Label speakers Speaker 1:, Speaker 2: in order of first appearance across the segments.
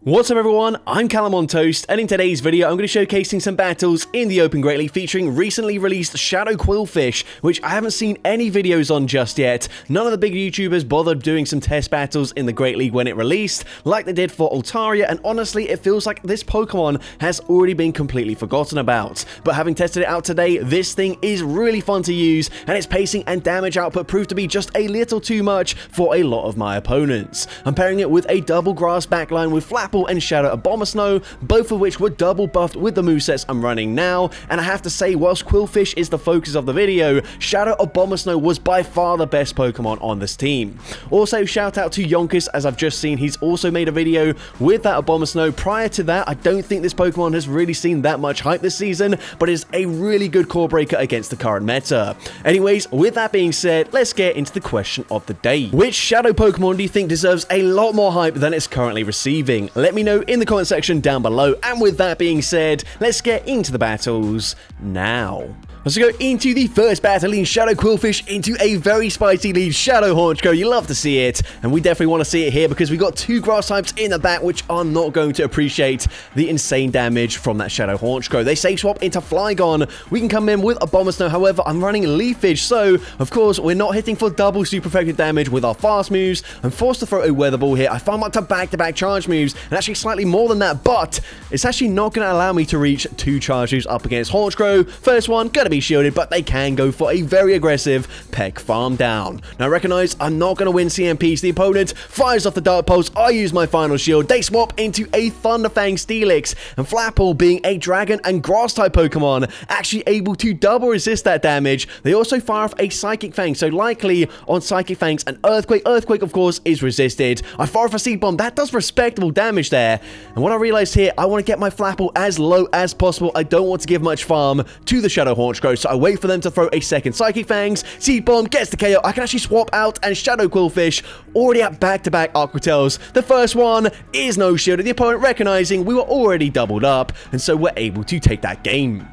Speaker 1: What's up everyone, I'm CallumOnToast, and in today's video I'm going to be showcasing some battles in the Open Great League featuring recently released Shadow Qwilfish, which I haven't seen any videos on just yet. None of the big YouTubers bothered doing some test battles in the Great League when it released, like they did for Altaria, and honestly it feels like this Pokemon has already been completely forgotten about. But having tested it out today, this thing is really fun to use, and its pacing and damage output proved to be just a little too much for a lot of my opponents. I'm pairing it with a double grass backline with Flapple and Shadow Empoleon, both of which were double buffed with the movesets I'm running now, and I have to say, whilst Qwilfish is the focus of the video, Shadow Empoleon was by far the best Pokemon on this team. Also, shout out to Yonkers, as I've just seen he's also made a video with that Empoleon. Prior to that, I don't think this Pokemon has really seen that much hype this season, but is a really good core breaker against the current meta. Anyways, with that being said, let's get into the question of the day. Which Shadow Pokemon do you think deserves a lot more hype than it's currently receiving? Let me know in the comment section down below, and with that being said, let's get into the battles now. Let's go into the first battle, leading Shadow Qwilfish into a very spicy lead Shadow Honchkrow. You love to see it, and we definitely want to see it here because we got two grass types in the back which are not going to appreciate the insane damage from that Shadow Honchkrow. They say swap into Flygon. We can come in with a Empoleon, however, I'm running Leafage, so of course we're not hitting for double super effective damage with our fast moves. I'm forced to throw a Weather Ball here. I farm up to back-to-back charge moves, and actually slightly more than that, but it's actually not going to allow me to reach two charge moves up against Honchkrow. First one, gonna be shielded, but they can go for a very aggressive Peck farm down. Now recognize I'm not going to win CMPs. The opponent fires off the Dark Pulse. I use my final shield. They swap into a Thunderfang Steelix, and Flapple, being a dragon and grass type Pokemon, actually able to double resist that damage. They also fire off a Psychic Fang, so likely on Psychic Fangs an Earthquake. Earthquake of course is resisted. I fire off a Seed Bomb. That does respectable damage there, and what I realized here, I want to get my Flapple as low as possible. I don't want to give much farm to the Shadow Honchkrow, so I wait for them to throw a second Psychic Fangs. Seed Bomb gets the KO. I can actually swap out, and Shadow Qwilfish already at back-to-back Aqua Tails. The first one is no shield, the opponent recognizing we were already doubled up, and so we're able to take that game.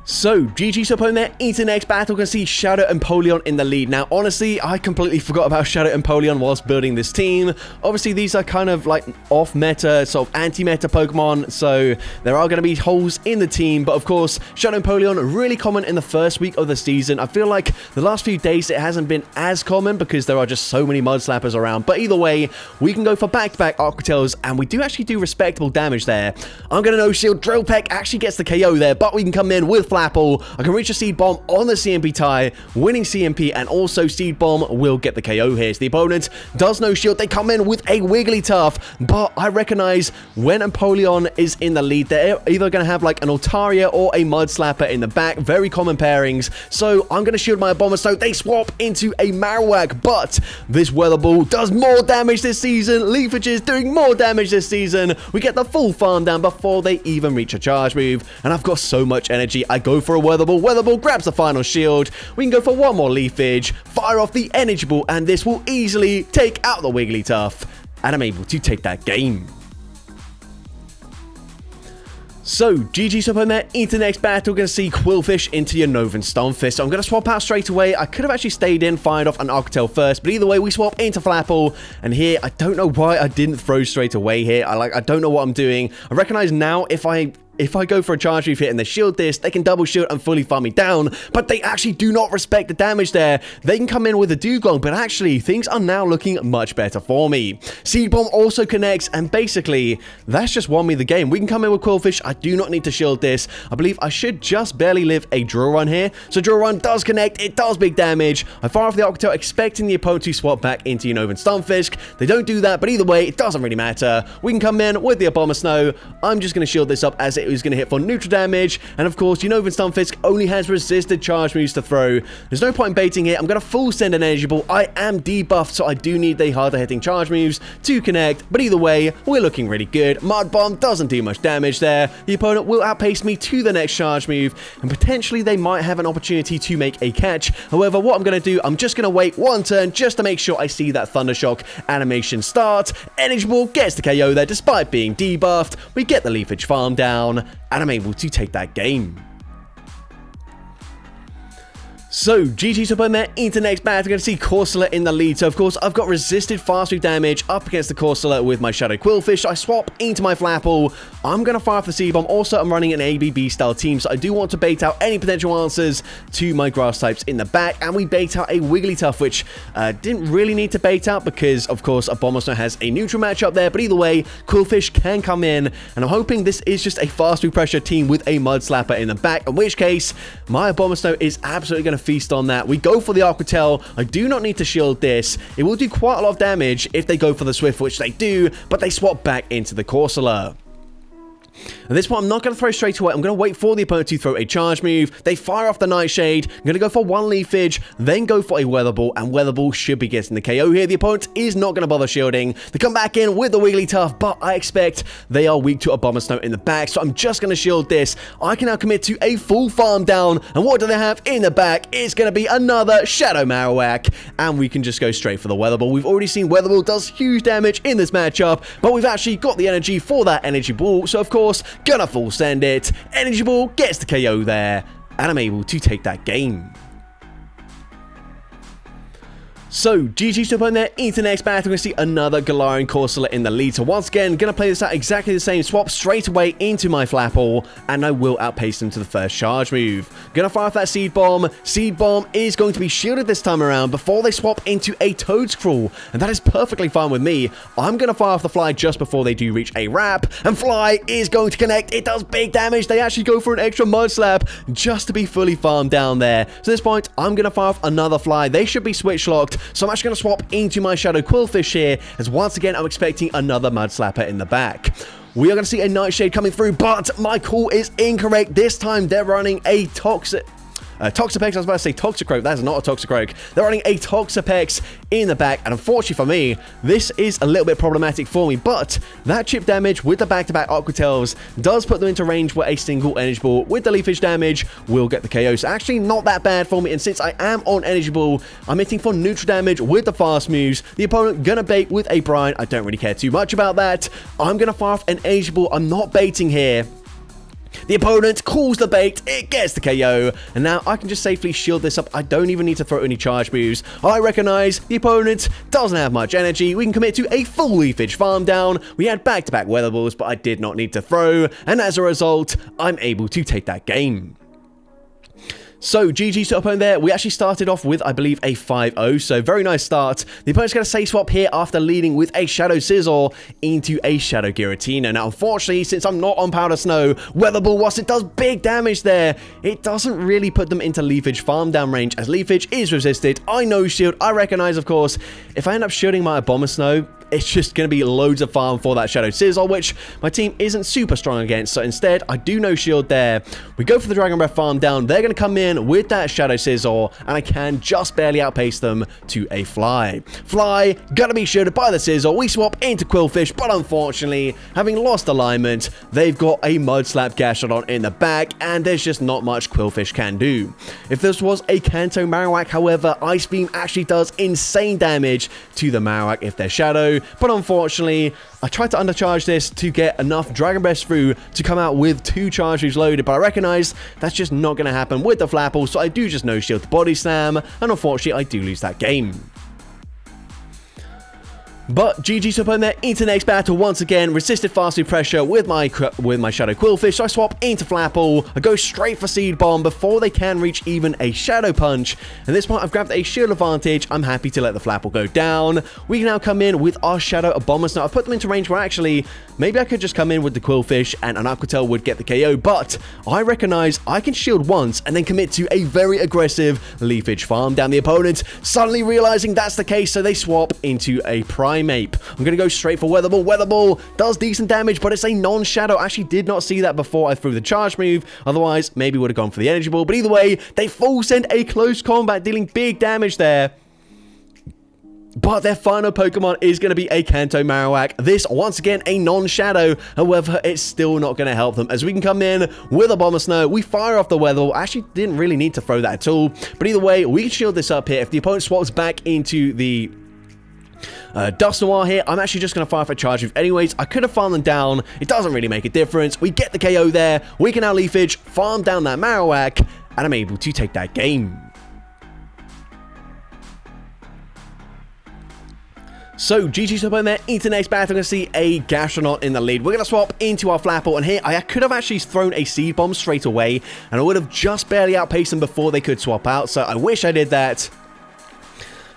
Speaker 1: So, GG's opponent into the next battle. Can see Shadow Empoleon in the lead. Now, honestly, I completely forgot about Shadow Empoleon whilst building this team. Obviously, these are kind of like off-meta, sort of anti-meta Pokemon, so there are going to be holes in the team. But of course, Shadow Empoleon, really common in the first week of the season. I feel like the last few days it hasn't been as common because there are just so many Mud Slappers around. But either way, we can go for back-to-back Aqua Tails, and we do actually do respectable damage there. I'm going to no-shield. Drill Peck actually gets the KO there, but we can come in with Flapple. I can reach a Seed Bomb on the CMP tie, winning CMP, and also Seed Bomb will get the KO here. So the opponent does no shield. They come in with a Wigglytuff, but I recognize when Empoleon is in the lead, they're either going to have like an Altaria or a Mud Slapper in the back. Very common pairings. So I'm going to shield my Bomber, so they swap into a Marowak, but this Weather Ball does more damage this season. Leafage is doing more damage this season. We get the full farm down before they even reach a charge move, and I've got so much energy. I go for a Weather Ball. Weather Ball grabs the final shield. We can go for one more Leafage, fire off the Energy Ball, and this will easily take out the Wigglytuff, and I'm able to take that game. So, GG's opponent into the next battle. Going to see Qwilfish into your Galarian Stunfisk. So I'm going to swap out straight away. I could have actually stayed in, fired off an Aqua Tail first, but either way, we swap into Flapple. And here, I don't know why I didn't throw straight away here. I don't know what I'm doing. I recognize now if I go for a charge move here and they shield this, they can double shield and fully farm me down, but they actually do not respect the damage there. They can come in with a Dugong, but actually, things are now looking much better for me. Seed Bomb also connects, and basically, that's just won me the game. We can come in with Qwilfish. I do not need to shield this. I believe I should just barely live a Drill Run here. So Drill Run does connect. It does big damage. I fire off the Aqua Tail, expecting the opponent to swap back into your Galarian Stunfisk. They don't do that, but either way, it doesn't really matter. We can come in with the Empoleon. I'm just going to shield this up as it is going to hit for neutral damage, and of course, Galarian Stunfisk only has resisted charge moves to throw. There's no point in baiting here. I'm going to full send an Energy Ball. I am debuffed, so I do need the harder hitting charge moves to connect, but either way, we're looking really good. Mud Bomb doesn't do much damage there. The opponent will outpace me to the next charge move, and potentially they might have an opportunity to make a catch. However, what I'm going to do, I'm just going to wait one turn just to make sure I see that Thundershock animation start. Energy Ball gets the KO there despite being debuffed. We get the Leafage farm down, and I'm able to take that game. So, GG's up on there into next battle. We're going to see Corsola in the lead. So, of course, I've got resisted fast move damage up against the Corsola with my Shadow Qwilfish. I swap into my Flapple. I'm going to fire off the Seed Bomb. Also, I'm running an ABB style team, so I do want to bait out any potential answers to my grass types in the back. And we bait out a Wigglytuff, which didn't really need to bait out because, of course, Abomasnow has a neutral matchup there. But either way, Qwilfish can come in. And I'm hoping this is just a fast move pressure team with a Mud Slapper in the back, in which case, my Abomasnow is absolutely going to feast on that. We go for the Aqua Tail. I do not need to shield this. It will do quite a lot of damage if they go for the Swift, which they do, but they swap back into the Corsola. At this point, I'm not going to throw straight away. I'm going to wait for the opponent to throw a charge move. They fire off the Nightshade. I'm going to go for one Leafage, then go for a Weather Ball, and Weather Ball should be getting the KO here. The opponent is not going to bother shielding. They come back in with the Wigglytuff, but I expect they are weak to Abomasnow in the back, so I'm just going to shield this. I can now commit to a full farm down, and what do they have in the back? It's going to be another Shadow Marowak, and we can just go straight for the Weather Ball. We've already seen Weather Ball does huge damage in this matchup, but we've actually got the energy for that Energy Ball, so of course, gonna full send it. Energy Ball gets the KO there, and I'm able to take that game. So, GG's up on there into next battle. We're going to see another Galarian Corsola in the lead. So, once again, going to play this out exactly the same. Swap straight away into my Flapple, and I will outpace them to the first charge move. Going to fire off that Seed Bomb. Seed Bomb is going to be shielded this time around before they swap into a Toadscrawl, and that is perfectly fine with me. I'm going to fire off the Fly just before they do reach a Wrap, and Fly is going to connect. It does big damage. They actually go for an extra Mud Slap just to be fully farmed down there. So, at this point, I'm going to fire off another Fly. They should be switch locked. So I'm actually going to swap into my Shadow Qwilfish here, as once again I'm expecting another Mud Slapper in the back. We are going to see a Nightshade coming through, but my call is incorrect. This time they're running a Toxapex. I was about to say Toxicroak. That's not a Toxicroak. They're running a Toxapex in the back, and unfortunately for me, this is a little bit problematic for me, but that chip damage with the back-to-back Aqua Tails does put them into range where a single Energy Ball with the Leafage damage will get the KO. So actually not that bad for me, and since I am on Energy Ball, I'm hitting for neutral damage with the fast moves. The opponent gonna bait with a Brine. I don't really care too much about that. I'm gonna fire off an Energy Ball. I'm not baiting here. The opponent calls the bait, it gets the KO, and now I can just safely shield this up. I don't even need to throw any charge moves. I recognize the opponent doesn't have much energy. We can commit to a full Leafage farm down. We had back-to-back Weather Balls, but I did not need to throw, and as a result, I'm able to take that game. So, GG's to opponent there. We actually started off with, I believe, a 5-0, so very nice start. The opponent's going to say swap here after leading with a Shadow Scizor into a Shadow Giratina. Now, unfortunately, since I'm not on Powder Snow, Weather Ball, whilst it does big damage there, it doesn't really put them into Leafage farm down range, as Leafage is resisted. I know shield. I recognize, of course, if I end up shielding my Abomasnow, it's just going to be loads of farm for that Shadow Scizor, which my team isn't super strong against. So instead, I do no shield there. We go for the Dragon Breath farm down. They're going to come in with that Shadow Scizor, and I can just barely outpace them to a Fly. Fly, going to be shielded by the Scizor. We swap into Qwilfish, but unfortunately, having lost alignment, they've got a Mud Slap Gastrodon in the back, and there's just not much Qwilfish can do. If this was a Kanto Marowak, however, Ice Beam actually does insane damage to the Marowak if they're Shadow. But unfortunately, I tried to undercharge this to get enough Dragon Breath through to come out with 2 charge moves loaded, but I recognize that's just not going to happen with the Flapple, so I do just no shield to Body Slam, and unfortunately I do lose that game. But GG's up on there into next battle once again. Resisted fast move pressure with my Shadow Qwilfish. So I swap into Flapple. I go straight for Seed Bomb before they can reach even a Shadow Punch. At this point, I've grabbed a shield advantage. I'm happy to let the Flapple go down. We can now come in with our Shadow Abomasnow. I've put them into range where actually, maybe I could just come in with the Qwilfish and an Aqua Tail would get the KO. But I recognize I can shield once and then commit to a very aggressive Leafage farm down. The opponent suddenly realizing that's the case, so they swap into a Primeape. I'm going to go straight for Weather Ball. Weather Ball does decent damage, but it's a non-shadow. I actually did not see that before I threw the charge move. Otherwise, maybe would have gone for the Energy Ball. But either way, they full send a close combat, dealing big damage there. But their final Pokemon is going to be a Kanto Marowak. This, once again, a non-shadow. However, it's still not going to help them, as we can come in with a Abomasnow. We fire off the Weather Ball. I actually didn't really need to throw that at all. But either way, we can shield this up here. If the opponent swaps back into the Dusknoir here, I'm actually just going to fire for a charge move anyways. I could have farmed them down. It doesn't really make a difference. We get the KO there. We can now Leafage, farm down that Marowak, and I'm able to take that game. So, GG Swap in there, into next battle, we're going to see a Gastronaut in the lead. We're going to swap into our Flapple, and here I could have actually thrown a Seed Bomb straight away, and I would have just barely outpaced them before they could swap out, so I wish I did that.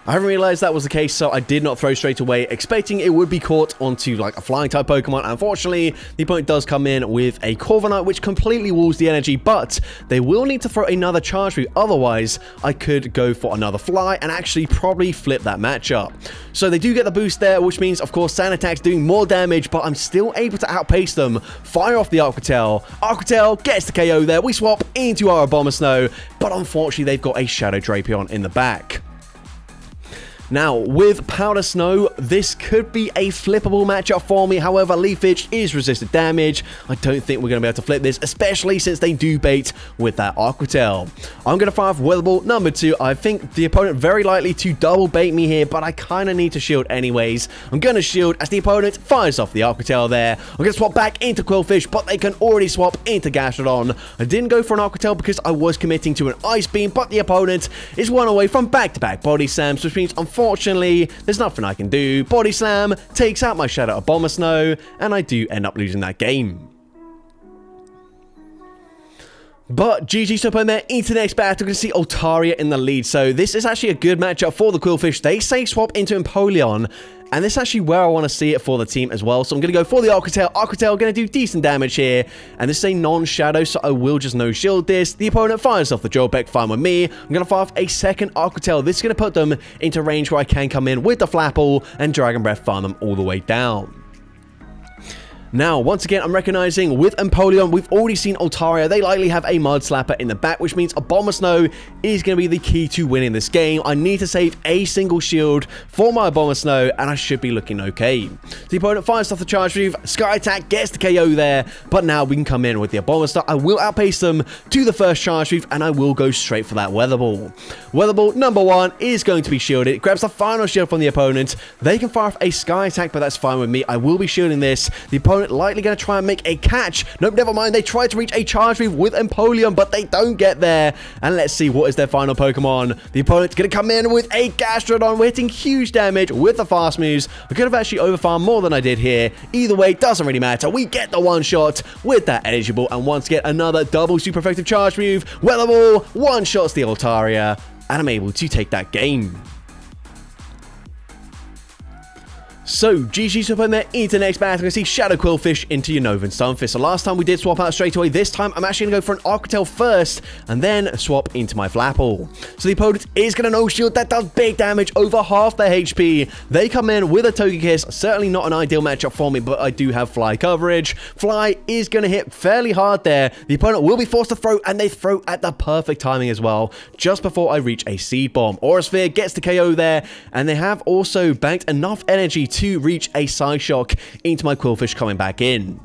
Speaker 1: I haven't realized that was the case, so I did not throw straight away, expecting it would be caught onto like a flying type Pokemon. Unfortunately, the opponent does come in with a Corviknight, which completely walls the energy, but they will need to throw another Charge Move. Otherwise, I could go for another Fly and actually probably flip that matchup. So they do get the boost there, which means, of course, Sand Attack's doing more damage, but I'm still able to outpace them. Fire off the Arquitell. Arquitell gets the KO there. We swap into our Abomasnow, but unfortunately, they've got a Shadow Drapion in the back. Now, with Powder Snow, this could be a flippable matchup for me. However, Leafage is resisted damage. I don't think we're going to be able to flip this, especially since they do bait with that Arquitell. I'm going to fire off Weather Ball number 2. I think the opponent very likely to double bait me here, but I kind of need to shield anyways. I'm going to shield as the opponent fires off the Arquitell there. I'm going to swap back into Qwilfish, but they can already swap into Gastrodon. I didn't go for an Arquitell because I was committing to an Ice Beam, but the opponent is one away from back-to-back Body Slams, which means unfortunately, there's nothing I can do. Body Slam takes out my Shadow Abomasnow, and I do end up losing that game. But GG Swap in there, into the next battle, we're going to see Altaria in the lead. So this is actually a good matchup for the Qwilfish. They say swap into Empoleon, and this is actually where I want to see it for the team as well. So I'm going to go for the Arquitell. Arquitell going to do decent damage here. And this is a non-shadow, so I will just no-shield this. The opponent fires off the Jolbeck, fine with me. I'm going to fire off a second Arquitell. This is going to put them into range where I can come in with the Flapple and Dragon Breath farm them all the way down. Now, once again, I'm recognizing with Empoleon, we've already seen Altaria. They likely have a Mud Slapper in the back, which means Abomasnow is going to be the key to winning this game. I need to save a single shield for my Abomasnow, and I should be looking okay. The opponent fires off the Charge Move. Sky Attack gets the KO there, but now we can come in with the Abomasnow. I will outpace them to the first Charge Move, and I will go straight for that Weather Ball. Weather Ball number 1 is going to be shielded. It grabs the final shield from the opponent. They can fire off a Sky Attack, but that's fine with me. I will be shielding this. The opponent likely going to try and make a catch. Nope, never mind. They try to reach a Charge Move with Empoleon, but they don't get there. And let's see what is their final Pokemon. The opponent's going to come in with a Gastrodon. We're hitting huge damage with the fast moves. I could have actually overfarmed more than I did here. Either way, doesn't really matter. We get the one shot with that Energy Ball, and once again, another double super effective Charge Move. Weather Ball, one shots the Altaria, and I'm able to take that game. So, GG Swap in there, into the next battle. We're going to see Shadow Qwilfish into Galarian Stunfisk. So last time we did swap out straight away. This time, I'm actually going to go for an Arquitell first, and then swap into my Flapple. So the opponent is going to no-shield. That does big damage, over half their HP. They come in with a Togekiss. Certainly not an ideal matchup for me, but I do have Fly coverage. Fly is going to hit fairly hard there. The opponent will be forced to throw, and they throw at the perfect timing as well, just before I reach a Seed Bomb. Aura Sphere gets the KO there, and they have also banked enough energy to reach a Side Shock into my Qwilfish coming back in.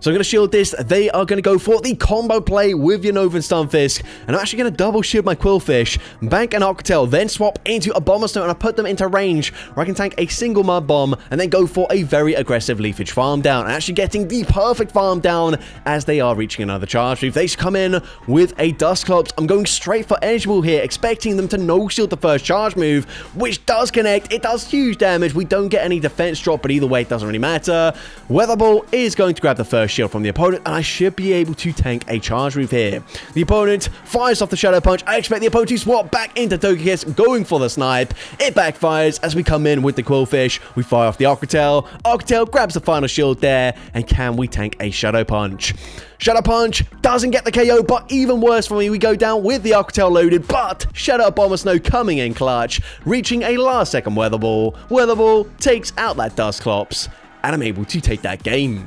Speaker 1: So I'm going to shield this. They are going to go for the combo play with Galarian Stunfisk. And I'm actually going to double shield my Qwilfish, bank an Arquitell, then swap into a Abomasnow, and I put them into range where I can tank a single Mud Bomb and then go for a very aggressive Leafage farm down. And actually getting the perfect farm down as they are reaching another Charge Move. They come in with a Dusclops. I'm going straight for Energy Ball here, expecting them to no-shield the first Charge Move, which does connect. It does huge damage. We don't get any defense drop, but either way, it doesn't really matter. Weather Ball is going to grab the first shield from the opponent, and I should be able to tank a Charge Move here. The opponent fires off the Shadow Punch. I expect the opponent to swap back into Togekiss, going for the snipe. It backfires as we come in with the Qwilfish. We fire off the Arquitell. Arquitell grabs the final shield there, and can we tank a Shadow Punch? Shadow Punch doesn't get the KO, but even worse for me, we go down with the Arquitell loaded, but Shadow Abomasnow coming in clutch, reaching a last second Weather Ball. Weather Ball takes out that Dusclops, and I'm able to take that game.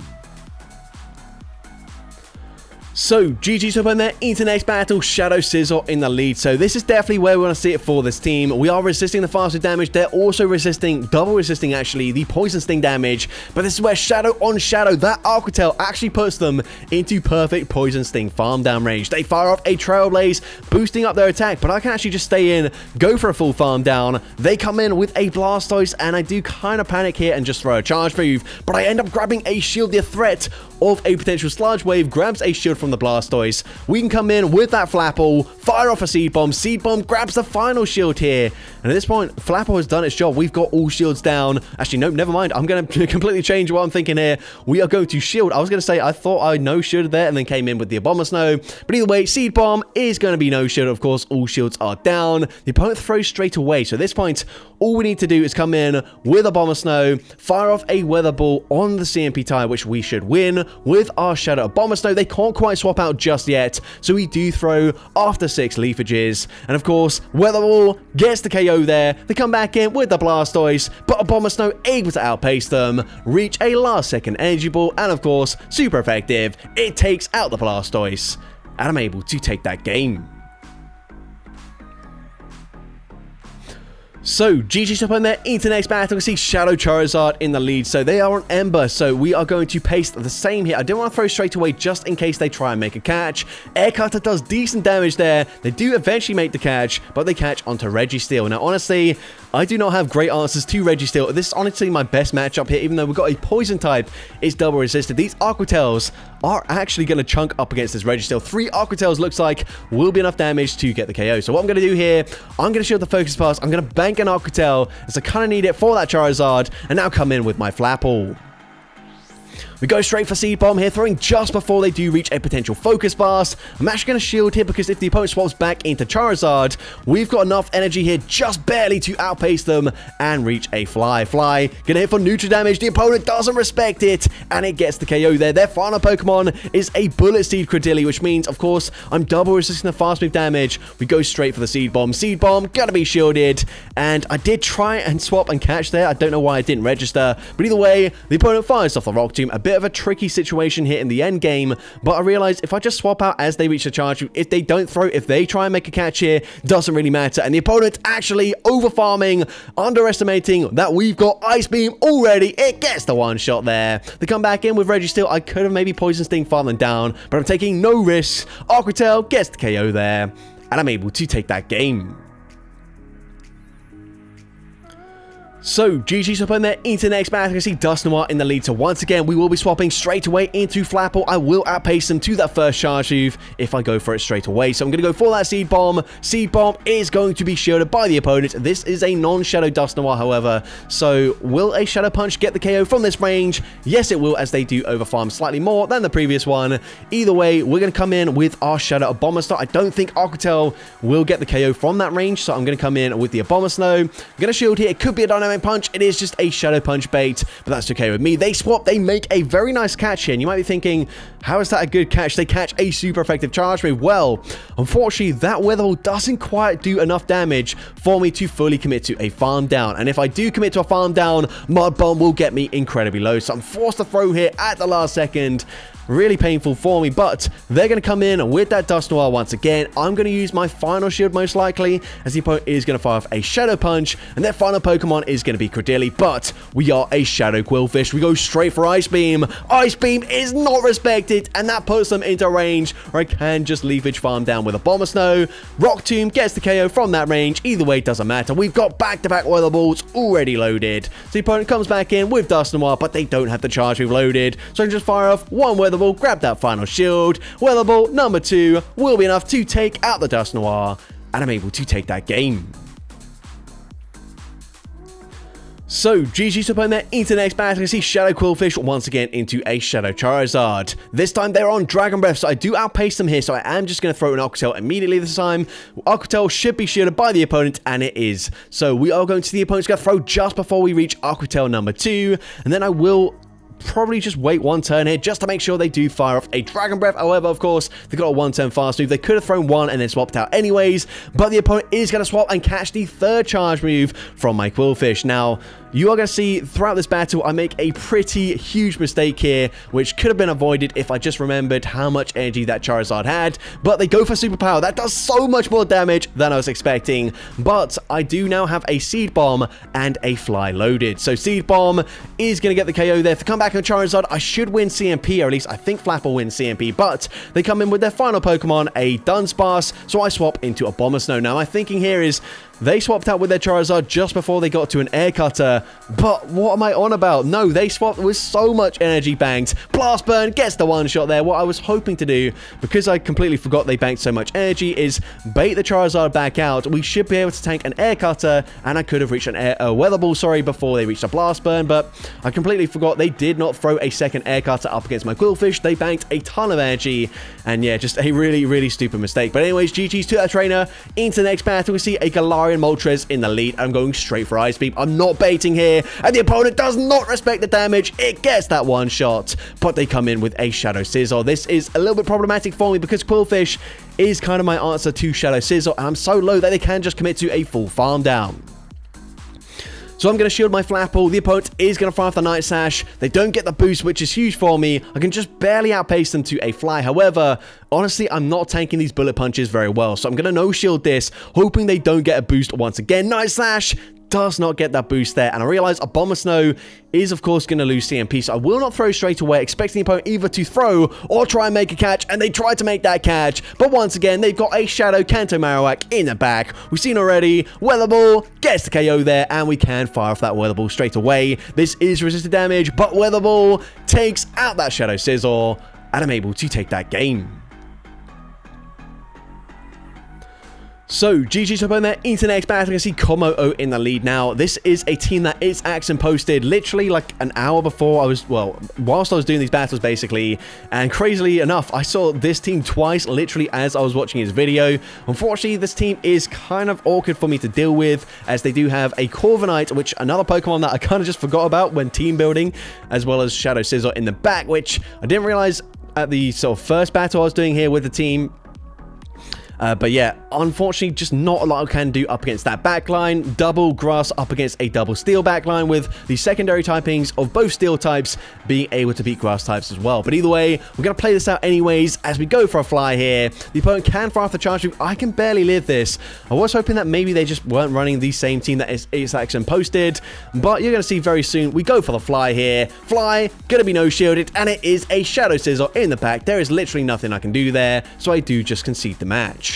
Speaker 1: So, GG Swap in there, into next battle, Shadow Scizor in the lead. So this is definitely where we want to see it for this team. We are resisting the faster damage. They're also resisting, double resisting actually, the Poison Sting damage. But this is where Shadow on Shadow, that Arquitell actually puts them into perfect Poison Sting farm down range. They fire off a Trailblaze, boosting up their attack, but I can actually just stay in, go for a full farm down. They come in with a Blastoise, and I do kind of panic here and just throw a Charge Move, but I end up grabbing a shield. The threat of a potential Sludge Wave grabs a shield from from the Blastoise. We can come in with that Flapple, fire off a Seed Bomb. Seed Bomb grabs the final shield here. And at this point, Flapple has done its job. We've got all shields down. Actually, no, never mind. I'm going to completely change what I'm thinking here. We are going to shield. I was going to say, I thought I no-shielded there and then came in with the Abomasnow. But either way, Seed Bomb is going to be no-shield. Of course, all shields are down. The opponent throws straight away. So at this point, all we need to do is come in with Abomasnow, fire off a Weather Ball on the CMP tire, which we should win with our Shadow Abomasnow. They can't quite swap out just yet, so we do throw after 6 Leafages. And of course, Weather Ball gets the KO there. They come back in with the Blastoise, but Abomasnow able to outpace them, reach a last second Energy Ball, and of course, super effective. It takes out the Blastoise, and I'm able to take that game. So, GG's to open there into next battle. We see Shadow Charizard in the lead. So, they are on Ember. So, we are going to paste the same here. I didn't want to throw straight away just in case they try and make a catch. Air Cutter does decent damage there. They do eventually make the catch, but they catch onto Registeel. Now, honestly, I do not have great answers to Registeel. This is honestly my best matchup here, even though we've got a Poison type. It's double resisted. These Aqua Tails are actually going to chunk up against this Registeel. 3 Aqua Tails looks like will be enough damage to get the KO. So, what I'm going to do here, I'm going to shield the Focus Pass. I'm going to bank an Aqua Tail, as I kind of need it for that Charizard, and now come in with my Flapple. We go straight for Seed Bomb here, throwing just before they do reach a potential Focus Blast. I'm actually going to shield here because if the opponent swaps back into Charizard, we've got enough energy here just barely to outpace them and reach a Fly. Fly, gonna hit for neutral damage. The opponent doesn't respect it, and it gets the KO there. Their final Pokemon is a Bullet Seed Credilli, which means, of course, I'm double resisting the fast move damage. We go straight for the Seed Bomb. Seed Bomb, gotta be shielded, and I did try and swap and catch there. I don't know why I didn't register, but either way, the opponent fires off the Rock Tomb. A bit of a tricky situation here in the end game, but I realized if I just swap out as they reach the charge, if they don't throw, if they try and make a catch here, doesn't really matter. And the opponent actually over farming, underestimating that we've got Ice Beam already. It gets the one shot there. They come back in with Registeel. I could have maybe Poison Sting farming down, but I'm taking no risks. Aqua Tail gets the KO there, and I'm able to take that game. So, GG's up on there into the next battle. I can see Dusknoir in the lead. So, once again, we will be swapping straight away into Flapple. I will outpace them to that first charge move if I go for it straight away. So, I'm going to go for that Seed Bomb. Seed Bomb is going to be shielded by the opponent. This is a non-Shadow Dusknoir, however. So, will a Shadow Punch get the KO from this range? Yes, it will, as they do overfarm slightly more than the previous one. Either way, we're going to come in with our Shadow Abomasnow. I don't think Aqua Tail will get the KO from that range, so I'm going to come in with the Abomasnow. I'm going to shield here. It could be a dynamic punch. It is just a Shadow Punch bait, but that's okay with me. They swap. They make a very nice catch here, and you might be thinking, how is that a good catch? They catch a super effective charge move. Well, unfortunately, that Weather Ball doesn't quite do enough damage for me to fully commit to a farm down, and if I do commit to a farm down, Mud Bomb will get me incredibly low, so I'm forced to throw here at the last second. Really painful for me, but they're going to come in with that Dusknoir once again. I'm going to use my final shield most likely, as the opponent is going to fire off a Shadow Punch, and their final Pokemon is going to be Credilli, but we are a Shadow Qwilfish. We go straight for Ice Beam. Ice Beam is not respected, and that puts them into range where I can just Leafage farm down with a Abomasnow. Rock Tomb gets the KO from that range. Either way, it doesn't matter. We've got back-to-back Weather Balls already loaded. So the opponent comes back in with Dusknoir, but they don't have the charge we've loaded, so I can just fire off one Weather Ball, grab that final shield. Weather Ball number 2 will be enough to take out the Dusknoir, and I'm able to take that game. So, GG's up on there into the next battle. I see Shadow Qwilfish once again into a Shadow Charizard. This time they're on Dragon Breath, so I do outpace them here, so I am just going to throw an Aqua Tail immediately this time. Aqua Tail should be shielded by the opponent, and it is. So, we are going to the opponent's going to throw just before we reach Aqua Tail number 2, and then I will probably just wait one turn here just to make sure they do fire off a Dragon Breath. However, of course, they've got a one-turn fast move. They could have thrown one and then swapped out anyways, but the opponent is going to swap and catch the third charge move from my Qwilfish. Now, you are going to see throughout this battle, I make a pretty huge mistake here, which could have been avoided if I just remembered how much energy that Charizard had, but they go for Superpower. That does so much more damage than I was expecting, but I do now have a Seed Bomb and a Fly loaded. So Seed Bomb is going to get the KO there. If they come back on Charizard, I should win CMP, or at least I think Flap will win CMP, but they come in with their final Pokemon, a Dunsparce, so I swap into a Abomasnow. Now, my thinking here is, They swapped out with their Charizard just before they got to an Air Cutter. But what am I on about? No, they swapped with so much energy banked. Blast Burn gets the one-shot there. What I was hoping to do, because I completely forgot they banked so much energy, is bait the Charizard back out. We should be able to tank an Air Cutter, and I could have reached a Weather Ball, sorry, before they reached a Blast Burn, but I completely forgot they did not throw a second Air Cutter up against my Qwilfish. They banked a ton of energy, and yeah, just a really, really stupid mistake. But anyways, GG's to that trainer. Into the next battle, we see a Galarian Moltres in the lead. I'm going straight for Ice Beam. I'm not baiting here, and the opponent does not respect the damage. It gets that one shot, but they come in with a Shadow Scizor. This is a little bit problematic for me because Qwilfish is kind of my answer to Shadow Scizor, and I'm so low that they can just commit to a full farm down. So I'm going to shield my Flapple. The opponent is going to fire off the Night Sash. They don't get the boost, which is huge for me. I can just barely outpace them to a fly. However, honestly, I'm not tanking these bullet punches very well. So I'm going to no-shield this, hoping they don't get a boost once again. Night Slash does not get that boost there, and I realize Abomasnow is of course going to lose CMP, so I will not throw straight away, expecting the opponent either to throw or try and make a catch, and they tried to make that catch, but once again they've got a Shadow Kanto Marowak in the back. We've seen already, Weather Ball gets the KO there, and we can fire off that Weather Ball straight away. This is resisted damage, but Weather Ball takes out that Shadow Scizor, and I'm able to take that game. So, GG's up on there, into the next battle. I can see Kommo-o in the lead now. This is a team that is action posted literally like an hour before I was, well, whilst I was doing these battles basically. And crazily enough, I saw this team twice literally as I was watching his video. Unfortunately, this team is kind of awkward for me to deal with, as they do have a Corviknight, which another Pokemon that I kind of just forgot about when team building, as well as Shadow Scizor in the back, which I didn't realize at the sort of first battle I was doing here with the team. But yeah, unfortunately, just not a lot I can do up against that backline. Double Grass up against a double Steel backline, with the secondary typings of both Steel types being able to beat Grass types as well. But either way, we're going to play this out anyways as we go for a fly here. The opponent can fire off the charge move. I can barely live this. I was hoping that maybe they just weren't running the same team that is action posted, but you're going to see very soon we go for the fly here. Fly, going to be no shielded, and it is a Shadow Scizor in the back. There is literally nothing I can do there, so I do just concede the match.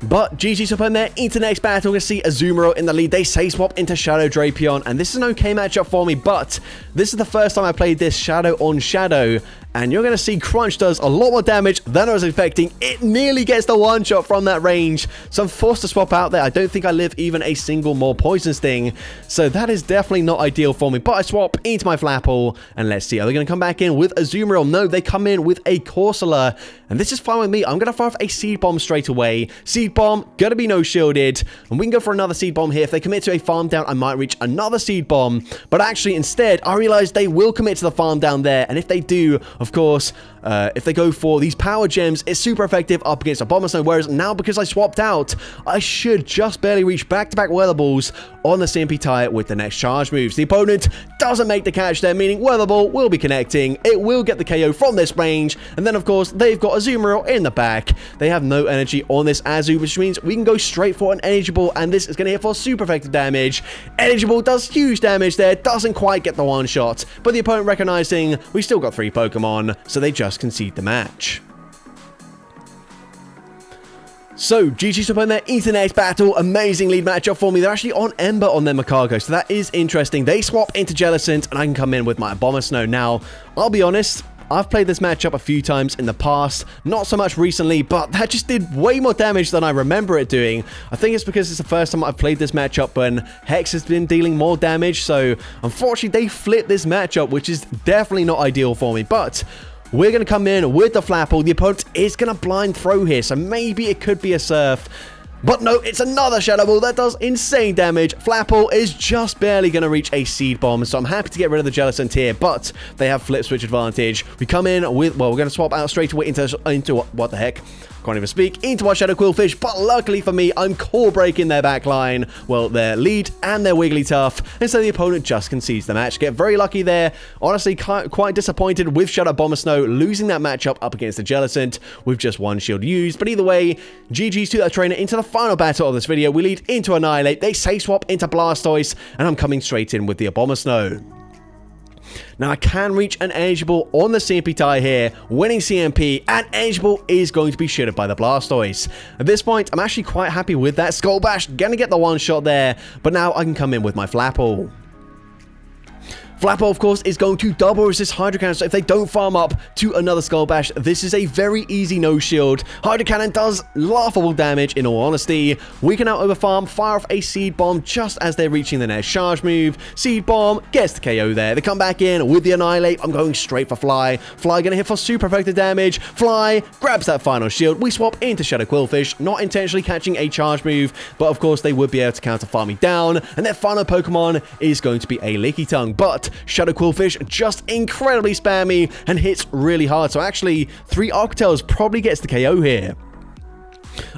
Speaker 1: But GG's up on there, into the next battle, we're going to see Azumarill in the lead. They say swap into Shadow Drapion, and this is an okay matchup for me, but this is the first time I played this Shadow on Shadow, and you're going to see Crunch does a lot more damage than I was expecting. It nearly gets the one-shot from that range, so I'm forced to swap out there. I don't think I live even a single more Poison Sting, so that is definitely not ideal for me, but I swap into my Flapple, and let's see, are they going to come back in with Azumarill? No, they come in with a Corsola, and this is fine with me. I'm going to fire off a Seed Bomb straight away. Seed Bomb, going to be no shielded, and we can go for another Seed Bomb here. If they commit to a farm down, I might reach another Seed Bomb, but actually instead, I realize they will commit to the farm down there, and if they do, of course, if they go for these Power Gems, it's super effective up against Abomasnow, whereas now because I swapped out, I should just barely reach back-to-back Weather Balls on the CMP tie with the next charge moves. The opponent doesn't make the catch there, meaning Weather Ball will be connecting. It will get the KO from this range, and then of course, they've got Azumarill in the back. They have no energy on this Azu, which means we can go straight for an Energy Ball, and this is going to hit for super effective damage. Energy Ball does huge damage there, doesn't quite get the one shot, but the opponent recognizing we still got 3 Pokemon, so they just concede the match. So, GG's up on there, into the next battle. Amazing lead matchup for me. They're actually on Ember on their Macargo, so that is interesting. They swap into Jellicent, and I can come in with my Abomasnow. Now, I'll be honest, I've played this matchup a few times in the past, not so much recently, but that just did way more damage than I remember it doing. I think it's because it's the first time I've played this matchup when Hex has been dealing more damage, so unfortunately they flipped this matchup, which is definitely not ideal for me, but we're going to come in with the Flapple. The opponent is going to blind throw here, so maybe it could be a Surf. But no, it's another Shadow Ball that does insane damage. Flapple is just barely going to reach a Seed Bomb, so I'm happy to get rid of the Jellicent here, but they have Flip Switch advantage. We come in with, well, we're going to swap out straight away into what the heck? Can't even speak, into our Shadow Qwilfish, but luckily for me, I'm core breaking their backline, well, their lead and their Wigglytuff, and so the opponent just concedes the match. Get very lucky there. Honestly, quite disappointed with Shadow Abomasnow losing that matchup up against the Jellicent with just 1 shield used, but either way, GG's to that trainer. Into the final battle of this video, we lead into Annihilape. They say swap into Blastoise, and I'm coming straight in with the Abomasnow. Now I can reach an Energy Ball on the CMP tie here, winning CMP, and Energy Ball is going to be shitted by the Blastoise. At this point, I'm actually quite happy with that. Skull Bash, gonna get the one shot there, but now I can come in with my Flapple. Flapple, of course, is going to double resist Hydro Cannon, so if they don't farm up to another Skull Bash, this is a very easy no-shield. Hydro Cannon does laughable damage, in all honesty. We can now overfarm, fire off a Seed Bomb just as they're reaching the next charge move. Seed Bomb gets the KO there. They come back in with the Annihilate. I'm going straight for Fly. Fly going to hit for super effective damage. Fly grabs that final shield. We swap into Shadow Qwilfish, not intentionally catching a charge move, but of course they would be able to counter farm me down, and their final Pokemon is going to be a Licky Tongue, but Shadow Qwilfish just incredibly spammy and hits really hard. So actually, 3 Octels probably gets the KO here.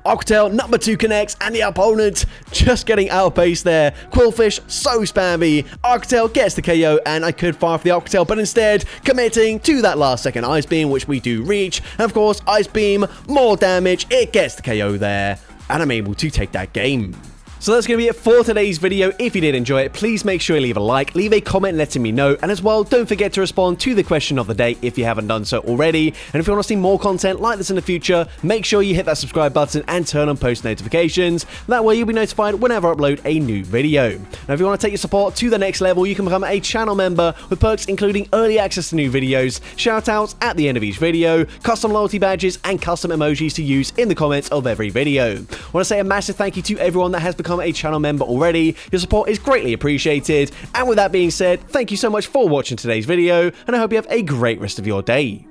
Speaker 1: Octel, number 2 connects, and the opponent just getting outpaced there. Qwilfish, so spammy. Octel gets the KO, and I could fire off the Octel, but instead committing to that last second Ice Beam, which we do reach. And of course, Ice Beam, more damage. It gets the KO there, and I'm able to take that game. So that's going to be it for today's video. If you did enjoy it, please make sure you leave a like, leave a comment letting me know, and as well, don't forget to respond to the question of the day if you haven't done so already. And if you want to see more content like this in the future, make sure you hit that subscribe button and turn on post notifications. That way you'll be notified whenever I upload a new video. Now, if you want to take your support to the next level, you can become a channel member with perks including early access to new videos, shoutouts at the end of each video, custom loyalty badges, and custom emojis to use in the comments of every video. I want to say a massive thank you to everyone that has become a channel member already. Your support is greatly appreciated. And with that being said, thank you so much for watching today's video, and I hope you have a great rest of your day.